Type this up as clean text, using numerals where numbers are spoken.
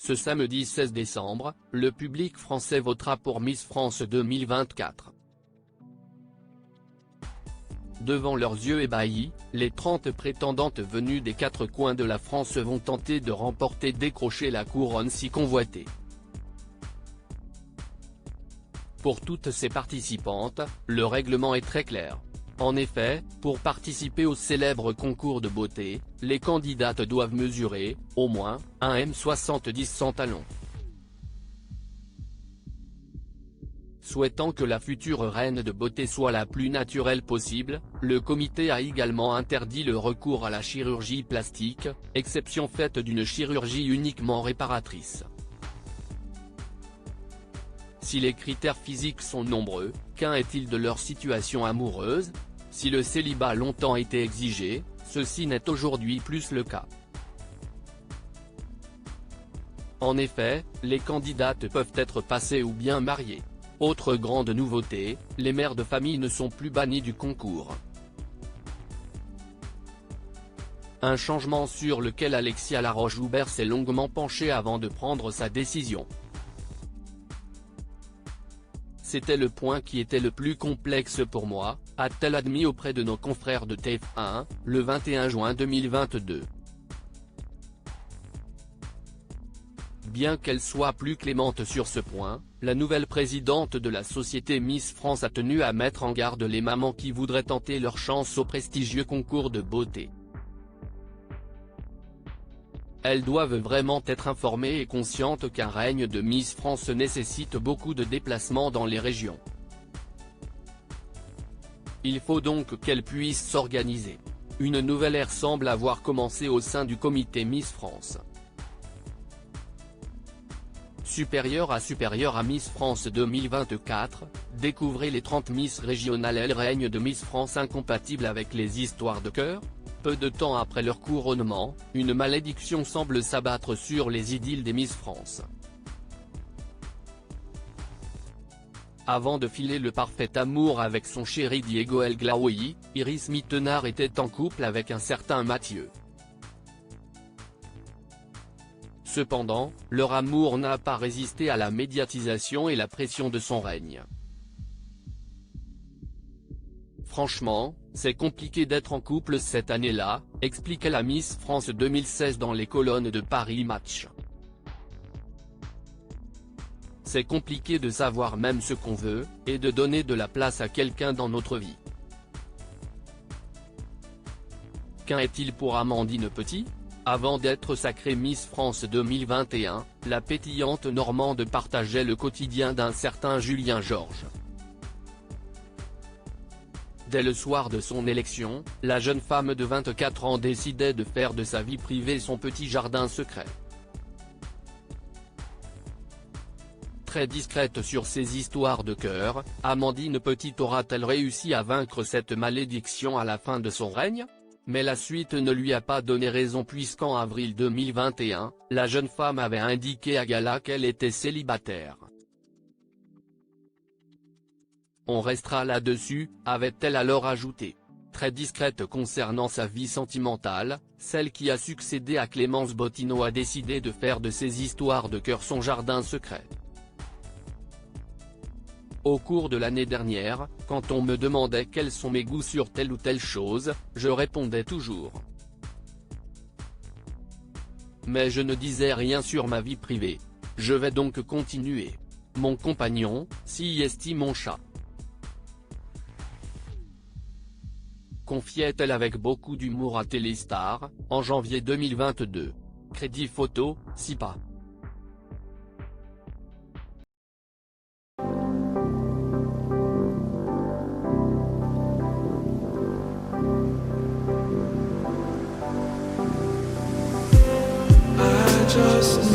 Ce samedi 16 décembre, le public français votera pour Miss France 2024. Devant leurs yeux ébahis, les 30 prétendantes venues des 4 coins de la France vont tenter de décrocher la couronne si convoitée. Pour toutes ces participantes, le règlement est très clair. En effet, pour participer au célèbre concours de beauté, les candidates doivent mesurer, au moins, 1,70 m sans talons. Souhaitant que la future reine de beauté soit la plus naturelle possible, le comité a également interdit le recours à la chirurgie plastique, exception faite d'une chirurgie uniquement réparatrice. Si les critères physiques sont nombreux, qu'en est-il de leur situation amoureuse? Si le célibat a longtemps été exigé, ceci n'est aujourd'hui plus le cas. En effet, les candidates peuvent être passées ou bien mariées. Autre grande nouveauté, les mères de famille ne sont plus bannies du concours. Un changement sur lequel Alexia Laroche-Joubert s'est longuement penchée avant de prendre sa décision. C'était le point qui était le plus complexe pour moi, a-t-elle admis auprès de nos confrères de TF1, le 21 juin 2022. Bien qu'elle soit plus clémente sur ce point, la nouvelle présidente de la société Miss France a tenu à mettre en garde les mamans qui voudraient tenter leur chance au prestigieux concours de beauté. Elles doivent vraiment être informées et conscientes qu'un règne de Miss France nécessite beaucoup de déplacements dans les régions. Il faut donc qu'elles puissent s'organiser. Une nouvelle ère semble avoir commencé au sein du comité Miss France. Supérieure à Miss France 2024, découvrez les 30 Miss régionales et le règne de Miss France incompatible avec les histoires de cœur. Peu de temps après leur couronnement, une malédiction semble s'abattre sur les idylles des Miss France. Avant de filer le parfait amour avec son chéri Diego El Glaoui, Iris Mittenard était en couple avec un certain Mathieu. Cependant, leur amour n'a pas résisté à la médiatisation et la pression de son règne. Franchement, c'est compliqué d'être en couple cette année-là, expliquait la Miss France 2016 dans les colonnes de Paris Match. C'est compliqué de savoir même ce qu'on veut, et de donner de la place à quelqu'un dans notre vie. Qu'en est-il pour Amandine Petit? Avant d'être sacrée Miss France 2021, la pétillante normande partageait le quotidien d'un certain Julien Georges. Dès le soir de son élection, la jeune femme de 24 ans décidait de faire de sa vie privée son petit jardin secret. Très discrète sur ses histoires de cœur, Amandine Petit aura-t-elle réussi à vaincre cette malédiction à la fin de son règne? Mais la suite ne lui a pas donné raison puisqu'en avril 2021, la jeune femme avait indiqué à Gala qu'elle était célibataire. On restera là-dessus, avait-elle alors ajouté. Très discrète concernant sa vie sentimentale, celle qui a succédé à Clémence Bottineau a décidé de faire de ses histoires de cœur son jardin secret. Au cours de l'année dernière, quand on me demandait quels sont mes goûts sur telle ou telle chose, je répondais toujours. Mais je ne disais rien sur ma vie privée. Je vais donc continuer. Mon compagnon, s'y estime mon chat. Confiait-elle avec beaucoup d'humour à Téléstar, en janvier 2022. Crédit photo, Sipa. Just